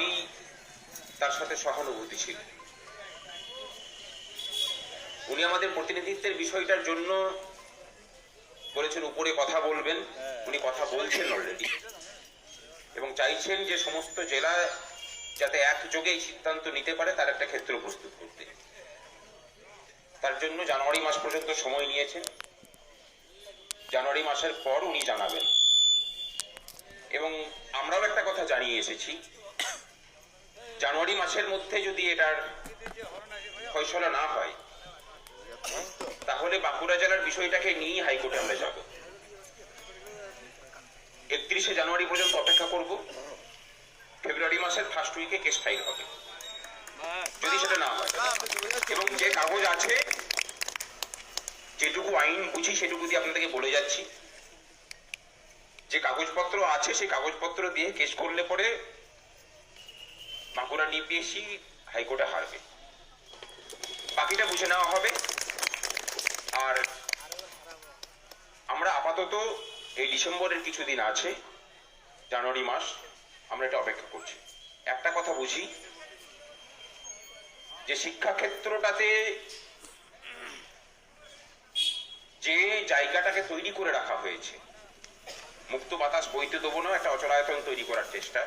আমারই তার সাথে সহানুভূতি ছিল। উনি আমাদের প্রতিনিধিত্বের বিষয়টার জন্য বলেছেন উপরে কথা বলবেন, উনি কথা বলছেন অলরেডি, এবং চাইছেন যে সমস্ত জেলা যাতে একযোগে এই সিদ্ধান্ত নিতে পারে তার একটা ক্ষেত্র প্রস্তুত করতে। তার জন্য জানুয়ারি মাস পর্যন্ত সময় নিয়েছেন। জানুয়ারি মাসের পর উনি জানাবেন। এবং আমরাও একটা কথা জানিয়ে এসেছি, জানুয়ারি মাসের মধ্যে যদি এটার ফয়সলা না হয় তাহলে বাঁকুড়া জেলার বিষয়টাকে নিয়ে হাইকোর্টে আমরা যাব। 31শে জানুয়ারি পর্যন্ত অপেক্ষা করব। ফেব্রুয়ারি মাসের ফার্স্ট উইকে কেস ফাইল হবে যদি সেটা না হয়। এবং যে কাগজ আছে, যেটুকু আইন বুঝি সেটুকু দিয়ে আপনাদেরকে বলে যাচ্ছি, যে কাগজপত্র আছে সেই কাগজপত্র দিয়ে কেস করলে পরে বাঁকুড়া ডিপিএসসি হাইকোর্টে হারবে। বাকিটা বুঝে নেওয়া হবে। আর আমরা আপাতত এই ডিসেম্বরের কিছুদিন আছে, জানুয়ারি মাস আমরা এটা অপেক্ষা করছি। একটা কথা বুঝি যে শিক্ষাক্ষেত্রটাতে যে জায়গাটাকে তৈরি করে রাখা হয়েছে, মুক্ত বাতাস বইতে দেবো না, একটা অচলায়তন তৈরি করার চেষ্টা,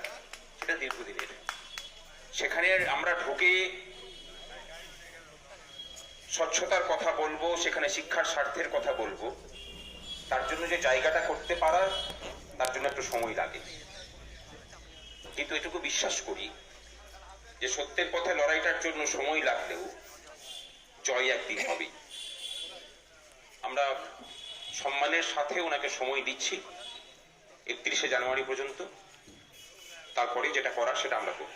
সেটা দীর্ঘদিনের। সেখানে আমরা ঢুকে স্বচ্ছতার কথা বলবো, সেখানে শিক্ষার স্বার্থের কথা বলবো, তার জন্য যে জায়গাটা করতে পারা, তার জন্য একটু সময় লাগে। কিন্তু এটুকু বিশ্বাস করি যে সত্যের পথে লড়াইটার জন্য সময় লাগলেও জয় একদিন হবে। আমরা সম্মানের সাথে ওনাকে সময় দিচ্ছি 31শে জানুয়ারি পর্যন্ত। তারপরে যেটা করার সেটা আমরা করব।